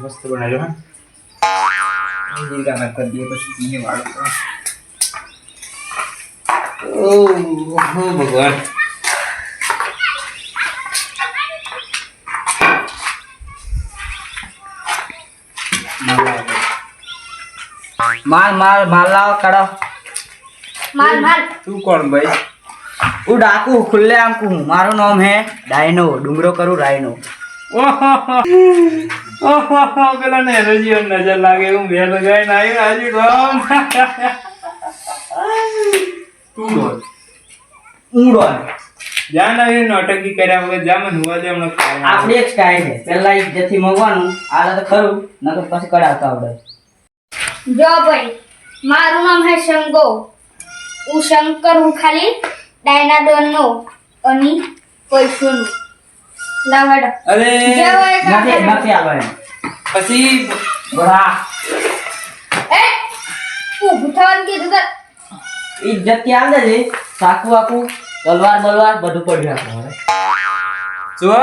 મસ્ત બનાવ્યો હા જીરા નાખ કરી દઈએ પછી ઘીને વાળો ઓહ ભગવાન माल लाओ करो माल તું કોણ ભાઈ वो डाकू खुले आम को हूँ मारो नाम है डायनो डूंगरो करूँ रायनो ઓહો પેલા ને રજીઓ નજર લાગે હું બે લગાઈને આવ્યો હાજી રામ તું બોલ ऊँडोन જાન આવી નોટકી કર્યા વગર જામન હુવા દે હમણાં ખાવા આપણી એક સ્ટાઈલ છે પેલા જેથી મગવાનું આ તો ખરું ન તો પછી કડાવતા આવડે जो भाई मारू नाम है शंगो હું શંકર હું ખાલી ડાયનાડોન નો અને પૈસોનું લાવડ અરે નથી આવે પછી બડા એ ઊભું થવાનું કીધું તો ઇજ્જત થી આવે છે સાકુ આકુ તલવાર બલવાર બધું પડ્યું આપણે હવે જો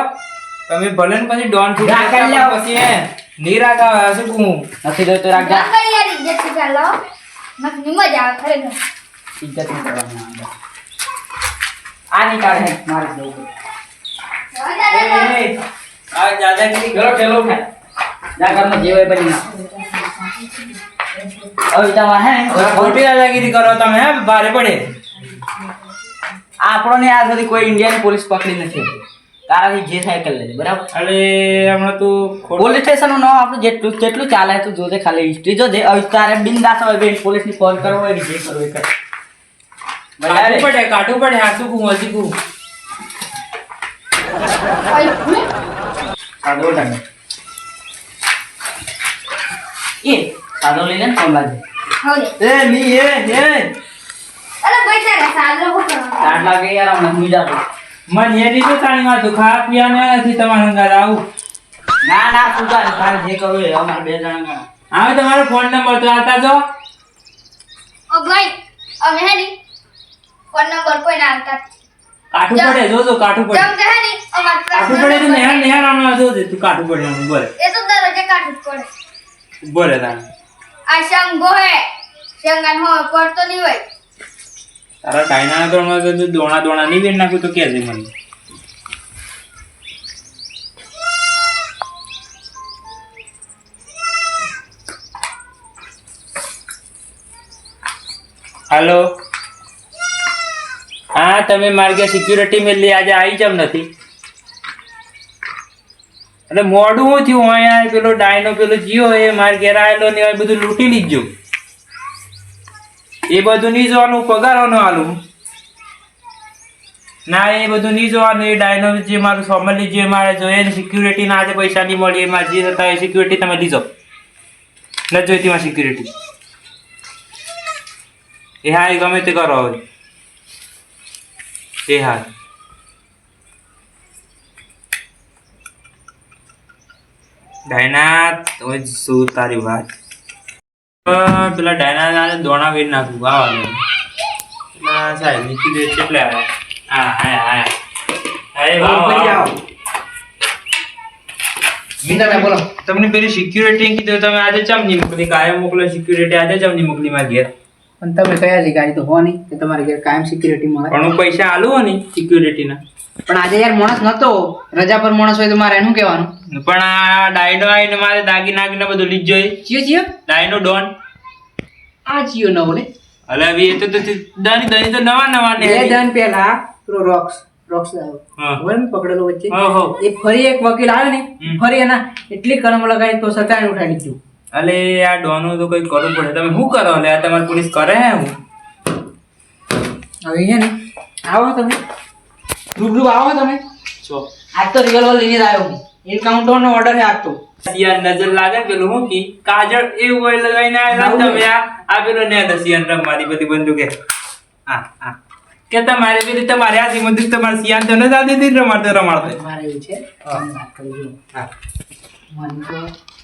તમે ભલે ને પછી ડોન ફૂટ રાખ કરી લ્યો. પછી હે નીરાક આવે શું કહું નથી તો રાખજા ગંગા યાર ઇજ્જત થી ચાલો નકની મજા આવે ખરેખર ઇજ્જત નહીં કરવાની અંદર આ નીકાળે હે મારી દઉં આ દાદાગીરી ચલો ચલો ખાય જા ઘરમાં જે હોય બની ના હવે તમારે હે ખોટી દાદાગીરી કરો તમે હે ભારે પડે આપણને આજ સુધી કોઈ ઇન્ડિયન પોલીસ પકડી નથી તારાથી જે થાય કરી લેજે બરાબર અરે હમણાં તું પોલીસ સ્ટેશન નું નામ આપણું જેટલું ચાલે તું જોજે ખાલી હિસ્ટ્રી જોજે હવે તારે બિંદાસ હોય બેન પોલીસ ની ફોન કરવો હોય કે જે કરવો એ કર કાઢવું પડે હા શું કહું હજી કહું સાદો ટાઈમ એ સાદો લઈ લે ને ફોન લાગે હવે એ મી એ અરે ભાઈ તારે સાદરો હો કરો ટાટ લાગે યાર હમણાં હું જાતો મને એ રીતે તાણી માં તું ખાવા પીવાને નથી તમારા સંગાત આવું ના તું તારે જે કરવું એ અમારે બે જણા ગણા હવે તમારો ફોન નંબર તો આતા જો ઓ ભાઈ અમે હે ની ફોન નંબર કોઈ ના આવતા કાઠું પડે જોજો કાઠું પડે જમ કહે ની અમાર કાઠું પડે તો નેહાર આમાં જોજે તું કાઠું પડે આમાં બોલે એ તો દરજે કાઢું જ પડે બોલે તાણે આ શંગો હે શંગન હો પડતો નહીં હોય તારા ડાયના તો તું દોણા ની બેન નાખું તો કહેજે મને हेलो हाँ તમે મારી કે સિક્યુરિટી મેલી આજે આવી જમ નથી એટલે મોડું હું થયું અહીંયા પેલો ડાયનો પેલો જીઓ એ મારી ઘેર આવેલો ને બધું લૂંટી લીધું એ બધું નહીં જોવાનું પગારવાનું આલું ના એ બધું નહીં જોવાનું એ ડાયનો જે મારું ફોર્મલી જે મારે જોઈએ ને સિક્યુરિટી ના આજે પૈસા નહીં મળી એમાં જે હતા એ સિક્યુરિટી તમે લીધો નથી જોઈતી માં સિક્યુરિટી એ હા એ ગમે તે કરો હવે એ હા ડાયના તમે શું તારી વાત પેલા ડાયના દોણા વેર નાખું વાહ સાહેબ નીચે દે કેટલે આવ્યા બોલો તમને પેલી સિક્યુરિટી કીધું તમે આજે ચમ નહીં મોકલી કાયમ મોકલો સિક્યુરિટી આજે ચમ નહીં મોકલી મારા ઘેર પણ તમે કયા અધિકારી તો હો નહીં કે તમારે ઘેર કાયમ સિક્યુરિટી મળે પણ હું પૈસા આલું હો નહીં સિક્યુરિટીના પણ આજે યાર માણસ નતો રજા પર માણસ હોય તો મારે એનું કહેવાનું પણ આ ડાયનો આવીને મારે દાગી નાગીને બધું લીધ જોઈએ ચિયો ડાયનો ડોન આ ચિયો ન બોલે અલે હવે એ તો દની તો નવા ને બે દન પહેલા પેલો રોક્સ હા. હોય ને પકડેલો વચ્ચે ઓહો. એ ફરી એક વકીલ આવ્યો ને ફરી એના એટલી કલમ લગાવી તો સતાને ઉઠાડી દીધું અલે આ ડોનો તો કઈ કરવું પડે તમે શું કરો લે આ તમારી પોલીસ કરે હે હું હવે છે ને આવો તમે રૂબરૂ આવો તમે છો આજ તો રિવોલ્વર લઈને જ આવ્યો હું એન્કાઉન્ટર નો ઓર્ડર છે આજ તો સિયાન નજર લાગે ને પેલું હું કી કાજળ એવું હોય લગાઈને આવ્યા તમે આ પેલો ને સિયાન રમવાની બધી બંદૂકે હા હા કે તમારે પેલી તમારે આ જીમંદિર તમારે સિયાન તો નથી આદી દીધી રમાડતો મારે એવું છે તમે વાત કરી જો હા મને તો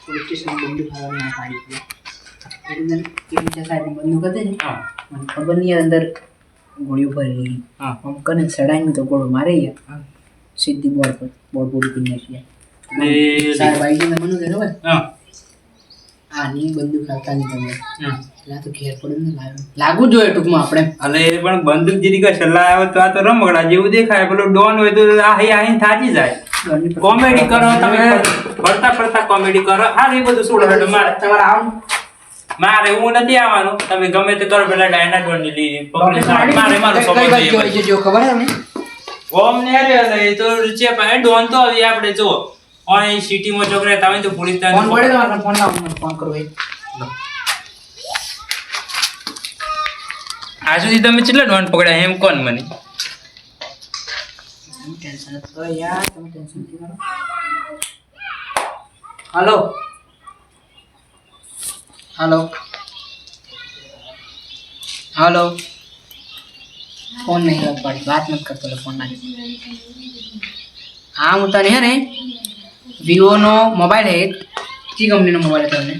પોલીસ સ્ટેશન બંદૂક ખાવાની ના પાડી હતી એટલે બીજા સાહેબ બંદૂક હતી ને હા મને ખબર નહીં અંદર ગોળીઓ ભરેલી હા આમ કને સડાઈને તો ગોળો મારે યાર સીધી બોર્ડ પૂરી કરી નાખી ને સાહેબ આવી ગયો મને ખબર હા આની બંદૂક હાલતા નહીં તમે હમ. એટલે આ તો ઘેર પડે ને લાગવું જોઈએ ટૂંકમાં આપણે અલે એ પણ બંદૂક જેરી કે સલાહ આવે તો આ તો રમકડા જેવું દેખાય. પેલો ડોન હોય તો આહી થાચી જાય. કોમેડી કરો તમે, ફરતા ફરતા કોમેડી કરો. હા એ બધું છોડો હેડો. તમારે આમ મારે હું નથી આવવાનું. તમે ગમે તે કરો, પેલા ડાયના ડોન ની લીધી મારે મારો કઈ સ્વભાવ બાજુ છે. જો ખબર છે તમને ઓમ ને અરે એ તો છે પણ ડોન તો હવે આપણે જો ઓય સિટી માં છોકરા તમે તો પોલીસ ફોન પડે તમારે ફોન લાવો મને ફોન કરો ભાઈ આ સુધી તમે કેટલા ડોન પકડ્યા એમ કોણ મને? ટેન્શન તો યાર તમે ટેન્શન નથી કરો હાલો હાલો હાલો ફોન નહીં કરતો પડી વાત નથી કરતો એટલે ફોન ના હા હું તને હે ને વિવોનો મોબાઈલ હે કઈ કંપનીનો મોબાઈલ હતો તમને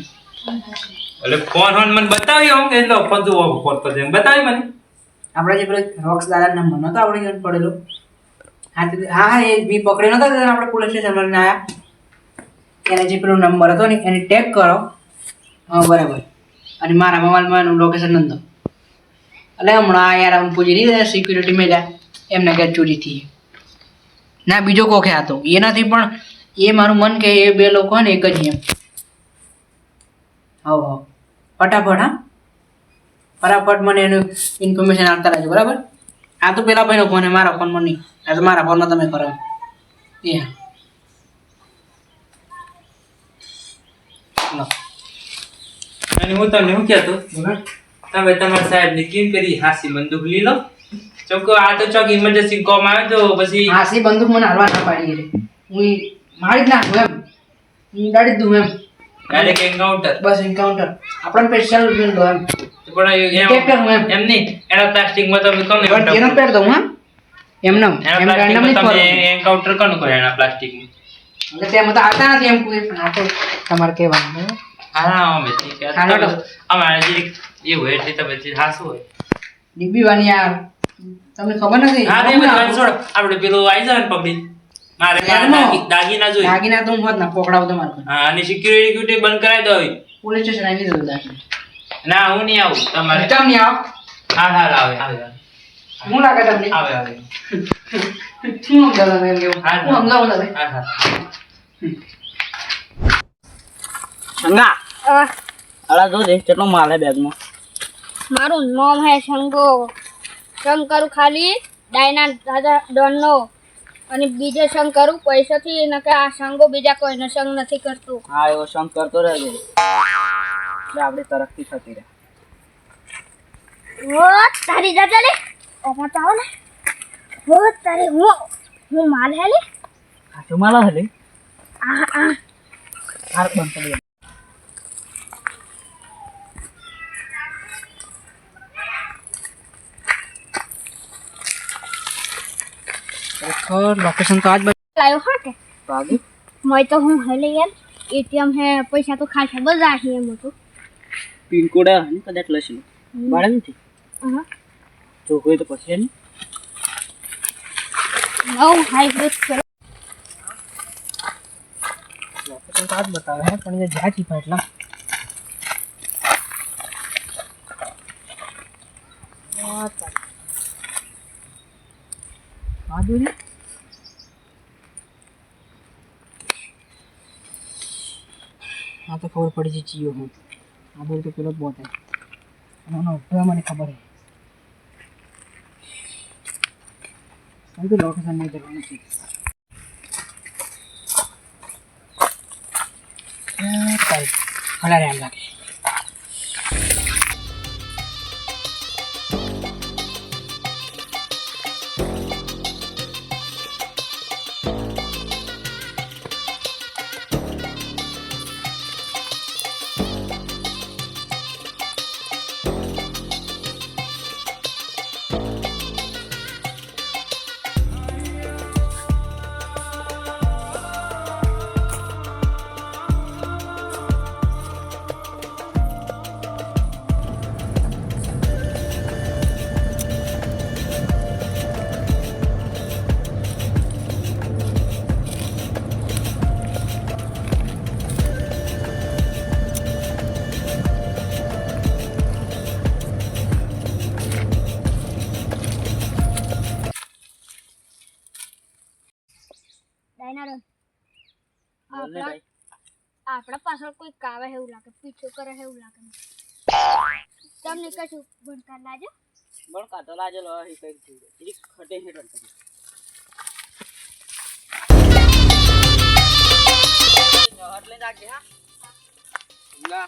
એટલે ફોન મને બતાવ્યો કે એટલો ફોન તો ફોન પર એમ બતાવી મને. આપણે જે પેલો રોક્સ દાદા નંબર નતો આપણે જોઈને પડેલો હા એ બી પકડ્યો નતો આપણે પોલીસ સ્ટેશન માં આવ્યા એને જે પેલો નંબર હતો ને એને ટેગ કરો હા બરાબર અને મારા મોબાઈલમાં એનું લોકેશન નતો એટલે હમણાં યાર આમ પૂછી નહીં સિક્યુરિટી મેળ્યા એમને ઘેર ચોરી થઈ ના બીજો કોકે હતો એ નથી પણ એ મારું મન કે એ બે લોકો ને એક જ એમ હા હા ફટાફટ હા ફટાફટ મને એનું ઇન્ફોર્મેશન આપતા રહેજો બરાબર આ તો પેલા ભાઈનો ફોન મારા ફોનમાં નહીં આ તો મારા ફોનમાં તમે કરો એ હા લો અને હું તમને શું કહેતો, તમે તમારા સાહેબ ને કેમ કરી હાસી બંદૂક લઈ લો. ચોખ્ખો આ તો ચોક ઇમરજન્સી કોમ આવે તો પછી હાસી બંદૂક મને હારવા ના પાડી ગઈ હું મારી જ નાખું એમ હું દાડી જ દઉં એમ ડાયરેક્ટ એન્કાઉન્ટર. બસ એન્કાઉન્ટર આપણને સ્પેશિયલ દો એમ પણ Detect કરું એમ. એમ નહીં એના પ્લાસ્ટિકમાં તમે કોને એનો પેર દઉં હા એમ નામ એના એમ પ્લાસ્ટિકમાં randomly તમે ફરું. એન્કાઉન્ટર કોનું કરો એના પ્લાસ્ટિકમાં? એટલે તેમાં તો આવતા નથી એમ કોઈ પણ આ તો તમારે કહેવાનું બરાબર હા અમે ઠીક છે. હા, હેડો. અમારે જરીક એવું એટલે તમે હાસું હોય. ડીબી વાની યાર તમને ખબર નથી હા તે બધું વાત છોડો. આપણે પેલું આવી જાય ને પબ્લિક મારે દાગીના જોઈએ. દાગીના તો હું હોત ના પકડાવ તમારે હા અને સિક્યુરિટી બંધ કરાવી દો હવે. પોલીસ સ્ટેશન આવી દઉં દાગીના ના હું નહીં આવું તમારે. કેમ નહીં આવો હા હા આવે આવે હું લાગે તમને આવે આવે શું સમજાવો તમે એમ કેવું હા, હું સમજાવું તમે હા હા શંગા અ, અલા જો દે કેટલો માલ હે બેગમાં. મારું નામ હે શંગો. સંગ કરું ખાલી ડાયના દાદા ડોનનો અને બીજે સંગ કરું પૈસાથી નકે આ સંગો બીજા કોઈનો સંગ નથી કરતું. હા એવો સંગ કરતો રહેજો એટલે આપણી તરક્કી થતી રહે. ઓ તારી દાદા લે ઓમાં ચાવો ને ઓ તારી હું માલ હે લે આ શું માલ હે લે આ આ હાર બંધ કરી દે. લોકેશન તો આજ લાયો હા કે બાકી મોય તો હું હેલે યાર એટીએમ હે પૈસા તો ખાસા બધા હે એમ તો પિન કોડ હે ને કદાચ લસી બાળે નથી હા જો કોઈ તો પછી ને નવ હાઈબ્રિડ છે લોકેશન તો આજ બતાવે હે પણ એ જ્યાં ચીપા એટલા આદુરી હા તો ખબર પડી છે ચીયો હું આદુરી તો પેલો જ બોટ હે એનો ઉભા મને ખબર હે હું તો લોકેશન નહીં જવાનું છે હલા એમ લાગે આપણા આપણા પાછળ કોઈ કાવે એવું લાગે પીછો કરે એવું લાગે તમને કશું ભણકાર લાજો બળ કાતો લાજેલો હી કઈ દીધું ઈ ખટે હેડન કરી એટલે જાગે હા લા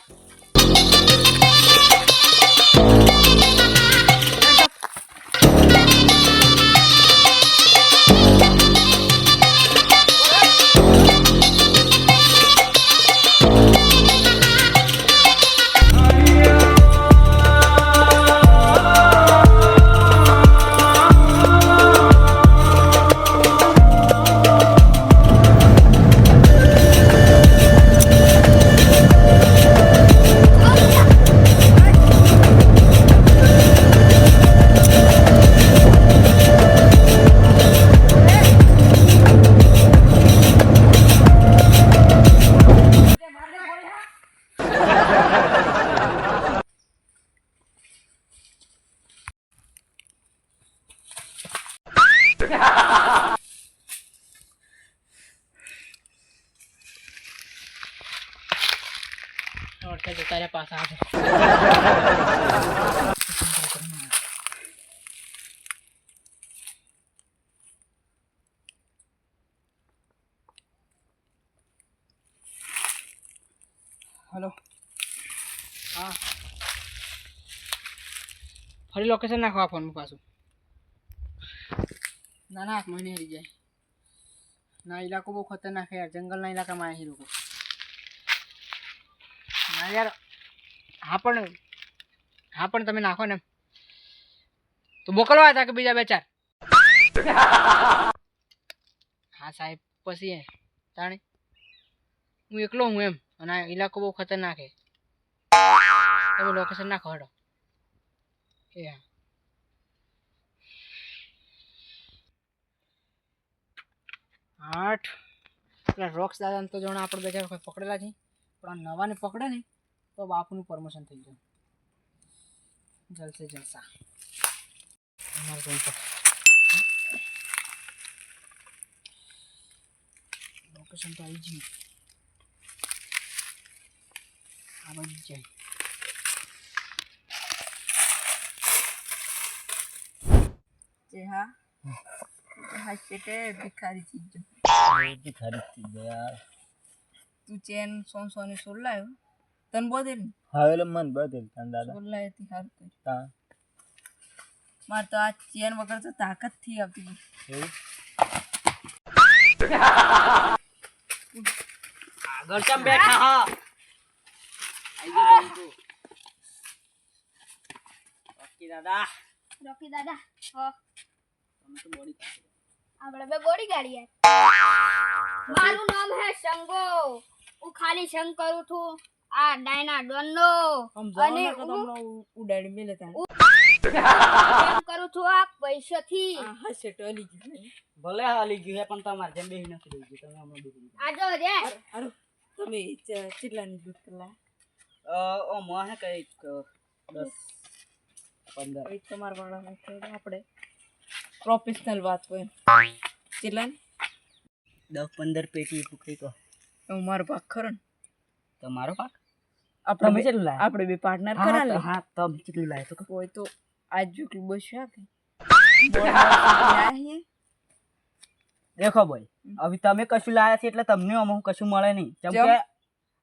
ઓરતે તારે પાસ આ હેલો હા ફરી લોકેશન નાખો આ ફોનમાં પાછું ના ના મને હરી જાય ના ઇલાકો બહુ ખતરનાક છે યાર જંગલના ઇલાકામાં અહીં લોકો ના યાર હા પણ તમે નાખો ને તો મોકલવા હતા કે બીજા બે ચાર હા સાહેબ પછી તાણે હું એકલો હું એમ અને આ ઇલાકો બહુ ખતરનાક છે તમે લોકેશન નાખો હડો એ હા આઠ પેલા રોક્સ દાદાને તો જોણે આપણે બે ચાર વખત પકડેલા છે પણ આ નવાને પકડે ને તો બાપુનું પ્રમોશન થઈ ગયું જલસે જલસા અમારે કોઈ તો લોકેશન તો આવી ગયું આ બાજુ જાય જે હા હાસ્યતે ભિખારી ચીજ ભિખારી થી ગયા તું ચેન સોની સોલ લાયો તન બોદેલ હાવેલે મન બદલ તન દાદા સોલ લાયો તી હાર કરી તા માર તો આ ચેન વગર તો તાકાત થી આવતી એવું આગળ ચમ બેઠા હા આઈ ગયો બંકો ઓકે દાદા રોકી દાદા હો તમે તો બોડી આપણે બે બોડી ગાડી યાર મારું નામ હે શંગો હું ખાલી સંગ કરું છું આ ડાયના ડોનનો અને હું ઉડાડી મેલે તા સંગ કરું છું આ પૈસાથી હા સેટ અલી ગયું ભલે હાલી ગયું હે પણ તમારે જેમ બેહી નથી રહી ગયું તમે હમણાં બેહી આજો રે અરે તમે કેટલાની લૂટ કરલા ઓ મોહ હે કઈક 10 15 કોઈ તમાર વાળા આપણે પ્રોફેશનલ વાત હોય કેટલા 10-15 પેટી ટુકડી તો હું મારો ભાગ ખરો ને તમારો પાક આપણે તમે કેટલું લાયા? આપણે બે પાર્ટનર કરા લે હા તમે કેટલું લાય તો કોઈ તો આજ જોકલી બસ કે દેખો ભાઈ હવે તમે કશું લાયા છે એટલે તમને અમુક કશું મળે નહીં કેમ કે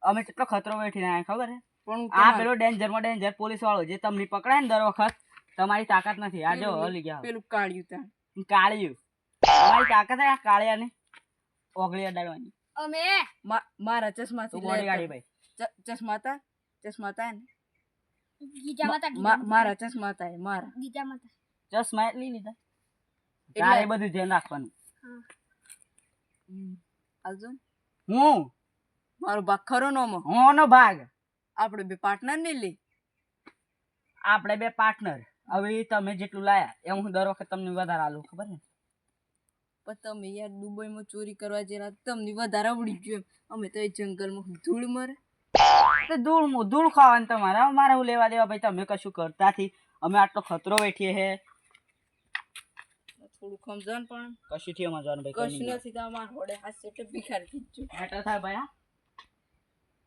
અમે કેટલો ખતરો બેઠીને આયા ખબર હે પણ આ પેલો ડેન્જર પોલીસ વાળો જે તમને પકડાય ને દર વખત તમારી તાકાત નથી આ જો હલી ગયા પેલું કાઢ્યું તા કાળિયું તમારી તાકાત હે આ કાળિયાને ઓગળી અડાડવાની અમે મારા ચશ્મા તો બોડી ગાડી ભાઈ ચશ્મા હતા ને ગીજા માતા મારા ચશ્મા હતા મારા ગીજા માતા ચશ્મા એટલી લીધા તારે બધું ધ્યાન રાખવાનું હા આજો હું મારો ભાગ ખરો નો નો ભાગ આપણે બે પાર્ટનર ને લે આપણે બે પાર્ટનર હવે તમે જેટલું લાયા એ હું દર વખત તમને વધારે આલું ખબર ને પણ તમે યાર દુબઈમાં ચોરી કરવા જેલા તમને વધારે આવડી ગયું અમે તો એ જંગલમાં ધૂળ મરે તો ધૂળ ખાવાનું તમારે મારે હું લેવા દેવા ભાઈ તમે કશું કરતા નથી અમે આટલો ખતરો બેઠીએ હે થોડું સમજણ પણ કશું થયું અમારે જવાનું ભાઈ કશું નથી તમારે હોડે હાથ એટલે ભિખારી ખીચું મેટર થાય ભાઈ હા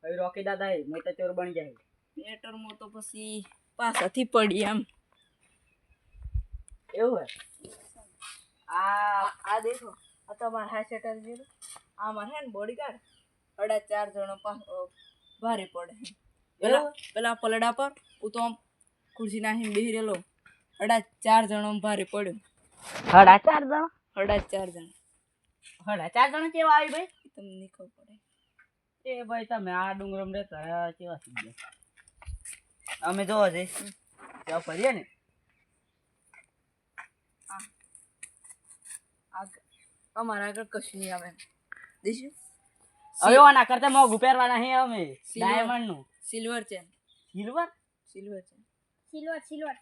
હવે રોકી દાદા એ મેં તો ચોર બની જાય લેટરમાં તો પછી પાછાથી પડી એમ એવું હે આ દેખો આ તમારે હાથ સેટલ છે આમાં હે ને બોડીગાર્ડ 4.5 જણો ભારે પડે પેલા પલડા પર હું તો આમ ખુરશી નાખીને બેહી રહેલો 4.5 જણો ભારે પડ્યો 4.5 જણા 4.5 જણ 4.5 જણા કેવા આવી ભાઈ તમને નહીં ખબર પડે એ ભાઈ તમે આ ડુંગરમ રહેતા કેવા થઈ ગયા અમે જોવા જઈ ત્યાં ફરીએ ને અમારા આગળ કશું નહીં આવે દેશું હવે ઓના કરતા મોંઘું પહેરવાના હે અમે ડાયમંડ નું સિલ્વર છે સિલ્વર સિલ્વર છે સિલ્વર સિલ્વર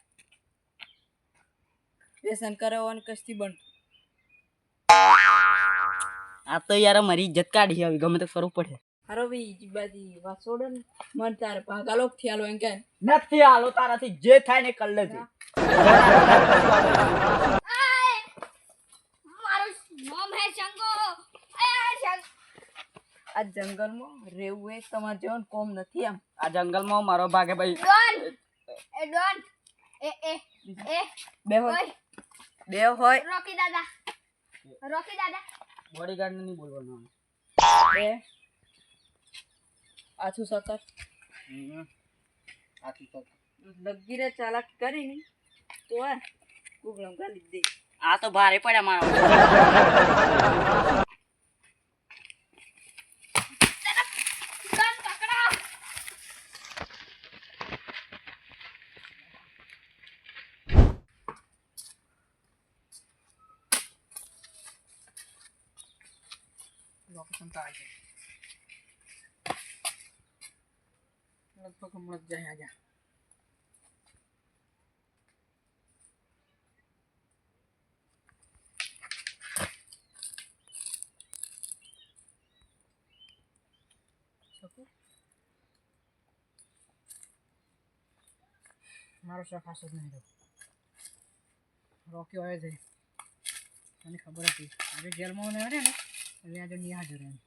વ્યસન કરાવવાનું કશથી બન આ તો યાર મારી ઇજ્જત કાઢી હવે ગમે તો કરવું પડે હારો ભાઈ બાજી વાત છોડે ને મન તારે ભાગાલો થયાલો એમ કે નથી હાલો તારાથી જે થાય ને કર લેજે મારું નામ હે શંગો આ જંગલમાં રહેવું એ તમારે જેવું કોમ નથી આમ આ જંગલમાં મારો ભાગે ભાઈ ડોન એ બે હોય ઓય બે હોય રોકી દાદા બોડીગાર્ડ ને નહીં બોલવાનું બે આછું સતત લગીરે ચાલાક કરીને તો હે ગુગળમ ગાલી દે આ તો ભારે પડ્યા મારો ગન પકડો લોકેશન તો આ છે લગભગ હમણાં જ જાય આજા મારો શોખ હાસ જ નહીં રહ્યો રોકી હોય છે મને ખબર હતી આજે જેલમાં ને ને એટલે આજે નહીં હાજર એમ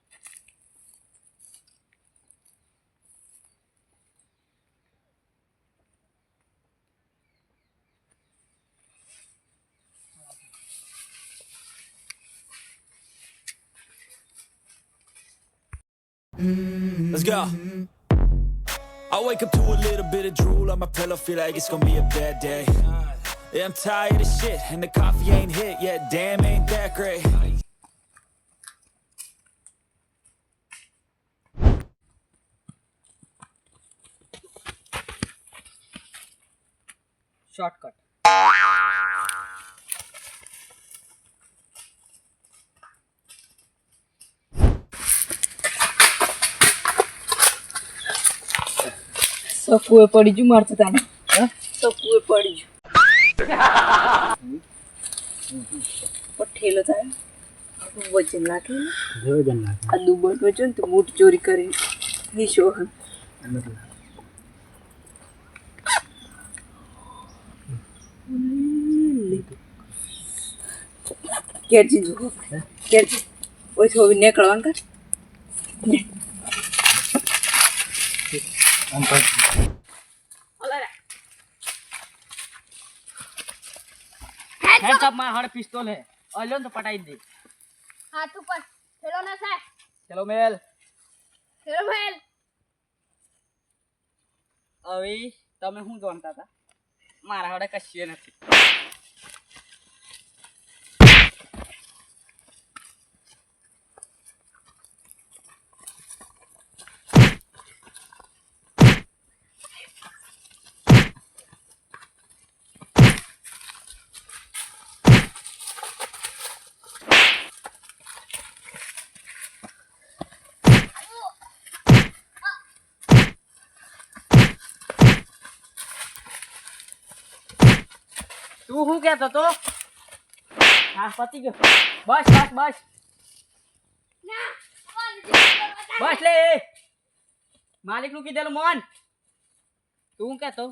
Let's go. I wake up to a little bit of drool on my pillow, feel like it's gonna be a bad day. Yeah, I'm tired of shit, and the coffee ain't hit yet. Damn, ain't that great. Shortcut સકુએ પડી ગયું મારતું તાને સકુએ પડી ગયું ઠેલો થાય આટલું વજન લાગે આ દુબટ વજન તો મૂઠ ચોરી કરી નીશો કેરજી જો કેરજી ઓય થોડી નીકળવાનું કર હેડ કપ માં હડ પિસ્તોલ હે ઓલ્યો તો પટાઈ દે હાથ ઉપર થેલો ના થાય ચલો મેલ થેલો મેલ હવે તમે શું જાણતા હતા મારા હડે કશું નથી તું શું કહેતો તો હા પતી ગયો બસ બસ બસ ના બસ લે માલિક નું કીધેલું મોન તું શું કહેતો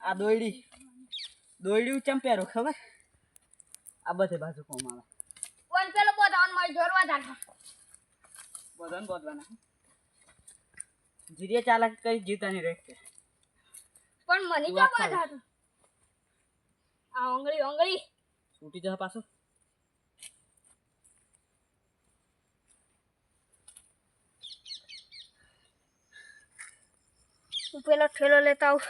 આ દોયડી ચમ પહેરો ખબર આ બધે બાજુ કોમ આવે કોણ પેલો બોધાવન મારી જોરવા જાગો બધાને બોધવાના જીરીએ ચાલાક કરી જીતાની રેખ છે પણ મને વાત ક્યાં બોધાતું આ ઓંગળી છૂટી જશે પાછું તું પેલો ઠેલો લેતા આવ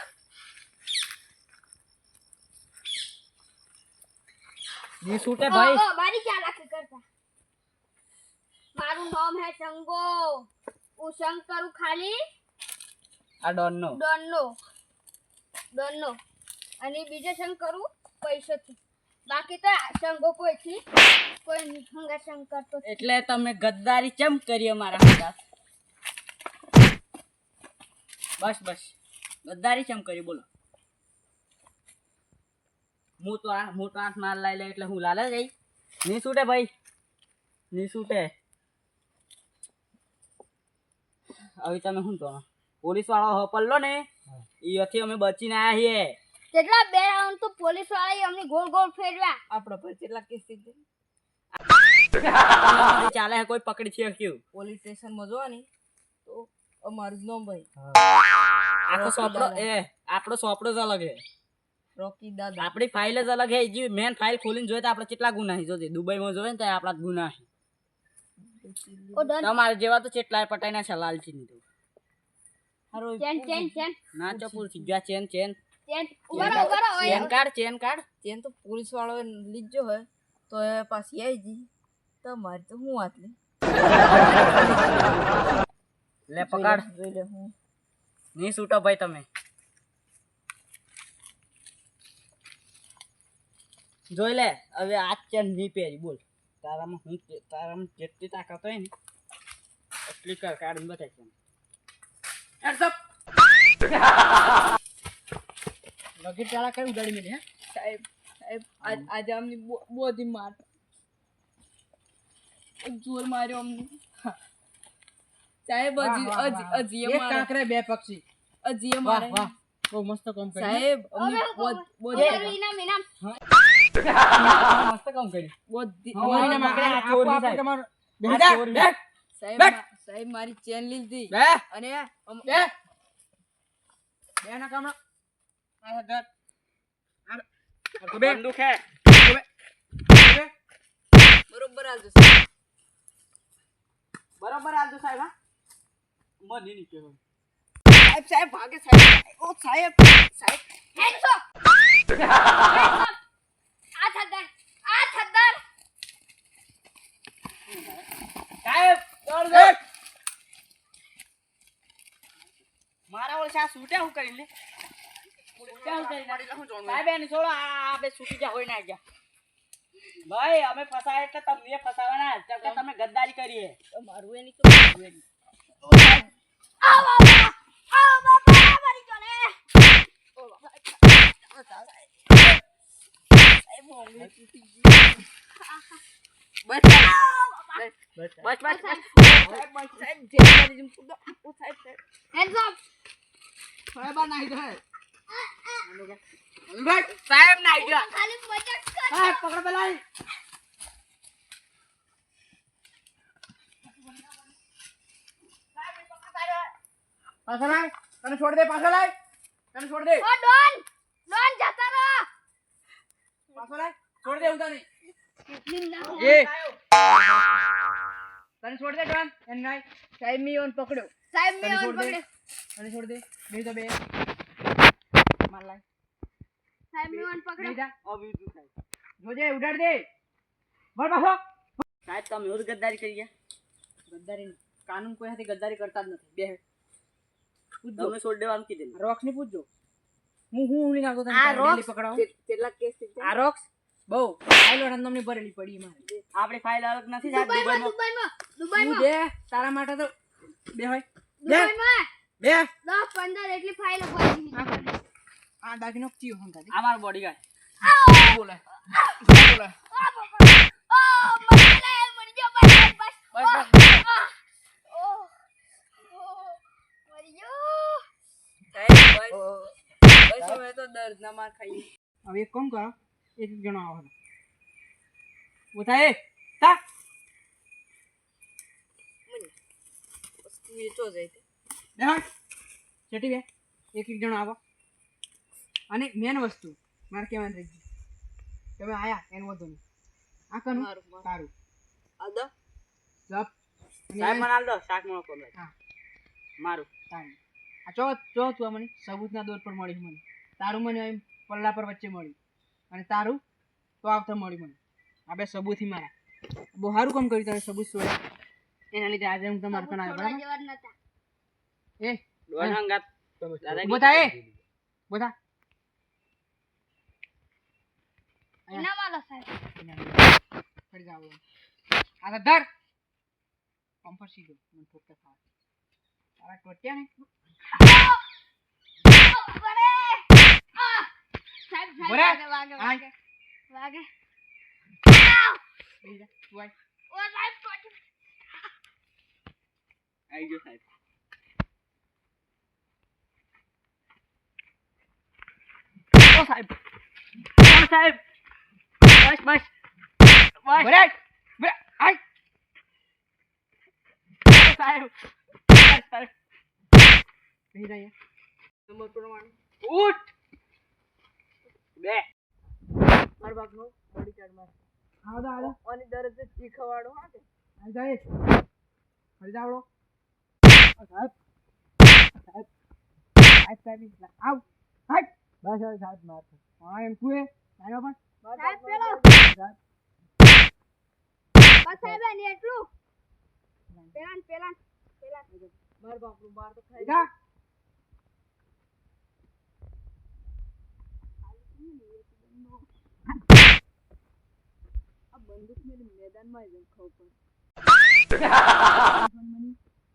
ની છૂટે ભાઈ મારી ચાલાકી કરતા મારું નામ હે શંગો હું શંગ કરું ખાલી આ ડોનનો ડોનનો અને બીજો શંગ કરું પૈસાથી બાકી તો શંગો કોઈથી કોઈ હંગા શંગ કરતો એટલે તમે ગદ્દારી ચમ કરી અમારા હાથા બસ ગદ્દારી ચમ કરી બોલો હું તો આંખ માર લાઈ લે એટલે હું લાલે જઈ ની છૂટે ભાઈ ની છૂટે હવે તમે શું તો પોલીસ વાળો હપલ્લો ને એથી અમે બચીને આયા છીએ કેટલા બે રાઉન્ડ તો પોલીસ વાળાએ અમને ગોળ ગોળ ફેરવ્યા આપણા પર કેટલા કેસ થઈ ગયા ચાલે હે કોઈ પકડી છે કેવું પોલીસ સ્ટેશનમાં જોવાની તો અમારું જ નામ ભાઈ આખો સોપડો આપણો સોપડો જ અલગ હે રોકી દાદા આપણી ફાઇલ જ અલગ હે જે મેન ફાઇલ ખોલીને જોઈએ તો આપણે કેટલા ગુના હી જોજે દુબઈમાં જોઈએ ને તો આપણા જ ગુના હે ઓ ડન તમારે જેવા તો કેટલાય પટાઈના છે લાલચી ની તો હારો ચેન ના ચપુર સીધા ચેન ઉભા રહો ચેન કાર્ડ ચેન તો પોલીસ વાળો લીધો હોય તો એ પાછી આવી જી તમારે તો હું વાત લે લે પકડ જોઈ લે હું ની છૂટો ભાઈ તમે જોઈ લે હવે આ ચેન ની પહેરી બોલ તારામાં જેટલી તાકાત હોય ને એટલી કર કાઢીને બતાય છે લગી ચાલા કઈ ઉડાડી મેલી હે સાહેબ આજે અમને બોધી માર જોર માર્યો અમને સાહેબ અજી એક કાંકરે બે પક્ષી અજી મારે બહુ મસ્ત કામ કર્યું સાહેબ અમને બોધી ઇનામ મસ્ત કામ કર્યું બોધી અમારી નામ આગળ આ ચોરી આપો સાહેબ. તમારું આ ચોરી. સાહેબ મારી ચેન લીધી બે અને બે ના કામ બંદૂક હે બરોબર આવજો બરાબર આલજો સાહેબ હા મને નહીં કહેવાય સાહેબ ભાગે સાહેબ ઓ સાહેબ હેન્ડ્સ અપ આ થદ્દર સાહેબ દોડ દે મારા ઓળ સા છૂટ્યા હું કરી લે ક્યાં કરી સાહેબ એને છોડો આ બે છૂટી જા હોય ના ગયા ભાઈ અમે ફસાય એટલે તમને ફસાવાના કેમ કે તમે ગદ્દારી કરી હે મારું એની તો આવો બાપા મારી જોડે બસ સાહેબ જે મારી જેમ ખુદ ઓ સાહેબ હેન્ડ્સ અપ સાહેબ આ નાઈ દે સાહેબ ના આઈડિયા ખાલી મજાક કર સાહેબ પકડ પેલા પાછળ આય તને છોડ દે પાછળ આય તને છોડ દે ઓ ડોન જતા રહો પાછળ આય છોડ દે હું તને નિંદા એ તને છોડ દે ડોન એન નાઈ સાહેબ મી ઓન પકડ્યો સાહેબ મે તને ઓન છોડ દે પકડે તને છોડ દે બે તો બે માર લાય સાહેબ મે ઓન પકડે બે જા અભી તું સાહેબ જોજે ઉડાડ દે બોલ પાછો સાહેબ તમે એવું ગદ્દારી કરી ગયા ગદ્દારી કાનૂન કોઈ હાથે ગદ્દારી કરતા જ નથી બે તમે છોડ દેવાનું કીધું રોક્સ ની પૂછજો હું નહીં આવતો તને આ તારે રોક્સ? daily પકડાવો કેટલા કેસ થઈ આ રોક્સ બહુ ફાઇલો રંધમની ભરેલી પડી મારે આપણી ફાઇલ અલગ નથી સાહેબ દુબઈમાં તું દુબઈમાં દે તારા માટે તો બે હોય દુબઈમાં બે 10-15 એટલી ફાઇલ ભરી આ દાગીનો ચીયો હંગાતી અમાર બોડીગાર્ડ બોલે બોલે મરી ગયો બસ મરી ગયો સાહેબ બસ હવે તો દર્દ ના માર ખાઈ હવે એક કામ કરો એક જણો આવો ઉઠા એ તા એ ચો જાય તે દેખાડ ચટી બે એક જણો આવો અને મેન વસ્તુ મારે કહેવાનું રહી ગયું તમે આયા એનું વધુ નહીં આ કનું મારું તારું આદા જપ સાહેબ મને આલ દો શાક મળો કોલ હા મારું તારું આ ચો ચો તું આ મને સબૂતના દોર પર મળી મને તારું મને એમ પલ્લા પર વચ્ચે મળ્યું અને તારું તો આવતા મળ્યું મને આ બે સબૂતથી મારા બહુ સારું કામ કર્યું તમે સબૂત છોડ્યા એના લીધે આજે હું તમારા કણ આવ્યો બરાબર જવાર નતા એ દોન હંગાત બધા એ બધા એના માલો સાહેબ ફરી જાવ આ તો ધર પંપર સીધો મને ઠોકતા ખાવા તારા ટોટ્યા ને સાહેબ બોલે. વાગે વાગે વાગે બેહી જા તું આય ઓ સાહેબ ટોટી આવી ગયો સાહેબ ઓ સાહેબ બસ બસ બોલે બોલે આય ઓ સાહેબ બસ સાહેબ બેહી જા અહીંયા. નંબર પ્રમાણે ઉઠ બે માર બાપનો બોડી કાર્ડ માર આવો ઓની દરજ શીખવાડો હા તે આઈ જાય ફરી જાવડો સાહેબ સાહેબ સાહેબ સાહેબ આવ સાહેબ બસ હવે સાહેબ માર હા એમ તું એ આવ્યો પણ સાહેબ પેલો સાહેબ બસ સાહેબ ને એટલું પેલા માર બાપનું બાર તો ખાઈ જા આ બંદૂક મેં મેદાનમાં જ ખબર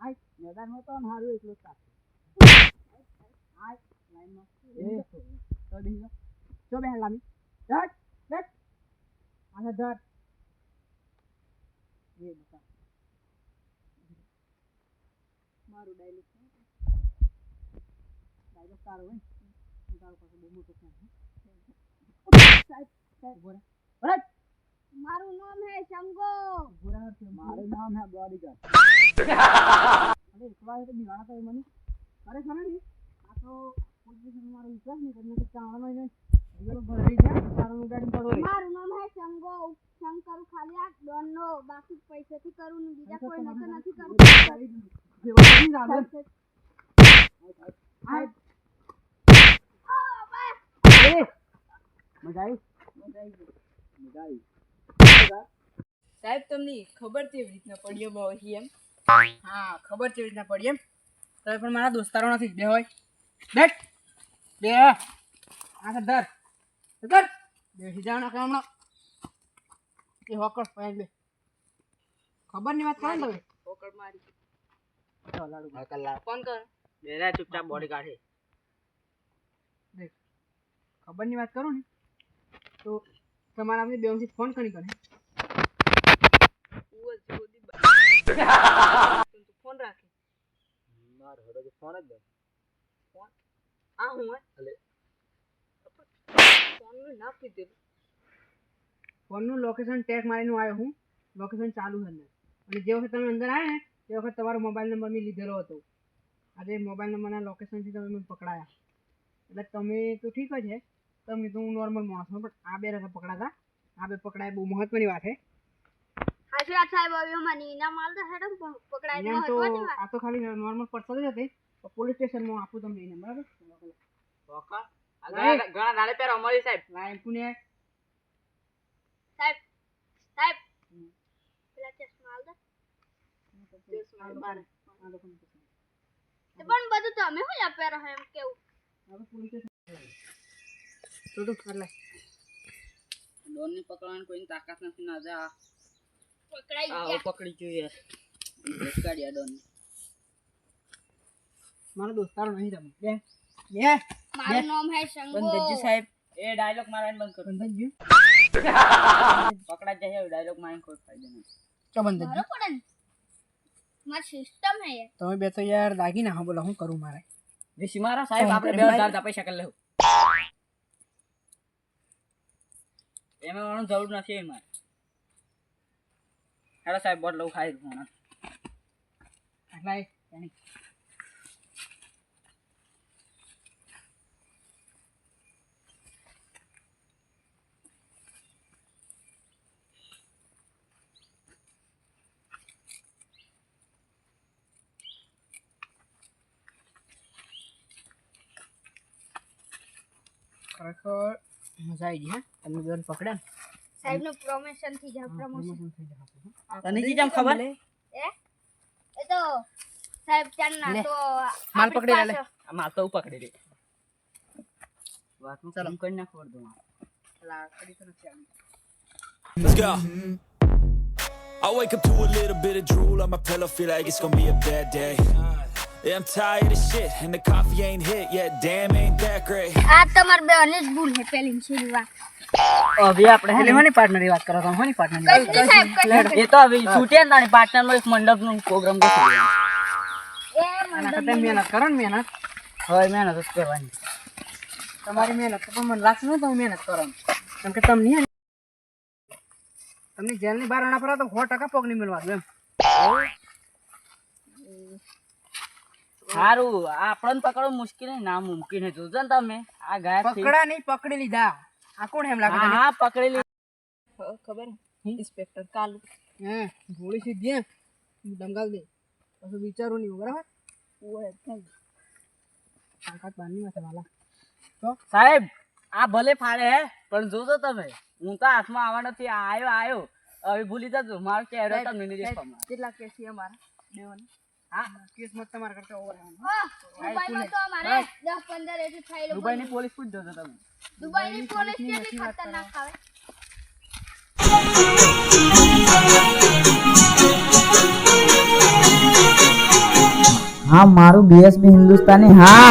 આય મેદાનમાં તો હારું એટલું સાહેબ આય લાઈનમાં તો બેહી જા ચો બે લામી ડટ ડટ આને ધર એ બતા મારું ડાયલોગ ડાયલોગ તારો હોય હું તારો પાસે બહુ મોટો ફેન સાહેબ સાહેબ બોલે બોલે મારું નામ હે શંગો મારું નામ હે બોડીગાર્ડ અરે એકવાર તો દિવાણા તો મને અરે ખબર નહીં આ તો પોલીસ મારો વિશ્વાસ નહીં કરીને કે ચાવવાનો નહીં એનો ભરાઈ ગયા તારું ગાડી પડો રે મારું નામ હે શંગો શંકર ખાલી આ ડોન નો બાકી પૈસાથી કરું ને બીજા કોઈ નથી કરું જેવા નહીં જાવે આય એ મજા આવી સાહેબ તમને ખબર કેવી રીતના પડ્યો બહુ એમ હા ખબર કેવી રીતના પડી એમ તો પણ મારા દોસ્તારો નથી બે હોય બેઠ બે આ ધર ધર બેસી જાવ ના હમણાં એ હોકર પહેલ બે ખબર ની વાત કરો ને તમે પોકળ મારી ચાલ લાડુ ફોન કર બેરા ચૂપચાપ બોડી કાઢે દેખ ખબર ની વાત કરું ને તો તમારા આપણે બેવથી ફોન કરી કરે ફોન રાખે માર હડો ફોન જ દે ફોન આ હું હલે ફોન નું નામ કીધું ફોનનું લોકેશન ટેગ મારીને આવ્યો હું લોકેશન ચાલુ છે અંદર અને જે વખત તમે અંદર આવ્યા ને તે વખત તમારો મોબાઈલ નંબર મેં લીધેલો હતો આજે મોબાઈલ નંબરના લોકેશનથી તમે મને પકડાયા એટલે તમે તો ઠીક જ છે તમે તો હું નોર્મલ માણસ છું પણ આ બે રસ્તા પકડાતા આ બે પકડાય બહુ મહત્વની વાત છે હાજી આ સાહેબ હવે મને ઇનામ આલ દે હેડમ પકડાય એમ તો મહત્વની વાત આ તો ખાલી નોર્મલ પર્સન જ હતી પોલીસ સ્ટેશનમાં આપું તમને એને બરાબર પોકળ ઘણા નાળે પેર અમારી સાહેબ લાઈન પુણે સાહેબ સાહેબ પેલા ચશ્મા આલ દે આ લોકોને પૂછો. તે પણ બધું તમે હું આપેરો એમ કેવું હવે પોલીસ સ્ટેશન તો એટલે ડોન ને પકડવાની કોઈની તાકાત નથી ના જા પકડાઈ આ ગયા પકડી જોઈએ કાઢ્યા ડોન મારો દોસ્તારો નહીં તમે બે બે મારું નામ હે શંગો બંધજી સાહેબ એ ડાયલોગ મારાને બંધ કરો બંધ ગયું પકડા જાય ડાયલોગ મારી કોઈ ફાયદો નથી ચો બંધ મારો પડે ને મારી સિસ્ટમ હે યાર તમે બે તો યાર દાગી ના બોલો હું કરું મારે વેસી મારા સાહેબ આપણે 2000 પૈસા કરી લેવું એમાં જરૂર નથી મારે હેડો સાહેબ બોટલો ખાઈ દઉં આટલા એ એની. ખરેખર મજા આવી ગઈ હા તમને બેન પકડ્યા ને. સાહેબનું promotion થઈ જાય promotion. તને જી જેમ ખબર એ તો સાહેબ ચાંદના લે. તો માલ પકડી લે, લે. આ માલ તો હું પકડી દે વાતનું કામ કરી નાખ વળદો લાકડી તો નથી આવી. Let's go. I wake up to a little bit of drool on my pillow, feel like it's gonna be a bad day. Yeah, I'm tired of shit, and the coffee ain't hit yet. Damn, ain't that great. આ તમાર બેની જ ભૂલ હે પેલી છેલી વાત. હવે આપણે એટલે મારી પાર્ટનરની વાત કરો તમે મારી પાર્ટનરની વાત કઈ સાહેબ કઈ એ તો હવે છૂટ્યા ને તારી પાર્ટનરમાં એક મંડપનો પ્રોગ્રામ કરવો એ આના કરતા મહેનત કરો ને મહેનત. હવે મહેનત જ કરવાની તમારી મહેનત તો પણ મને લાગશે ને તમે મહેનત કરો ને. કેમ કે તમને જેલની બહાર આના પર તો 100% પગ નહીં મળવાનું એમ. સારું આપણને પકડવું મુશ્કેલ નહીં ના મુમકિન હે જોજો ને તમે આ ગયા પકડા નહીં પકડી લીધા. આ કોણ એમ લાગે તને? હા પકડી લીધી ખબર ઇન્સ્પેક્ટર કાલુ હે ગોળી સીધી હે દમગાલ દે પછી વિચારું નહીં બરાબર. તાકાત બાંધની માથે વાલા. સાહેબ આ ભલે ફાડે હે પણ જોજો તમે હું તો હાથમાં આવવા નથી આયો હવે ભૂલી જજો મારો ચહેરો તમને નહીં દેખાવા કેટલા કેસ છે અમારા દેવાના હા કિસ્મત તમારા કરતા ઓવર હે. દુબઈમાં તો અમારે 10-15 એથી ફાઇલો દુબઈની પોલીસ પૂછ જોજો તમે દુબઈની પોલીસ કેટલી ખતરનાક આવે. હા મારું બીએસબી હિન્દુસ્તાની હા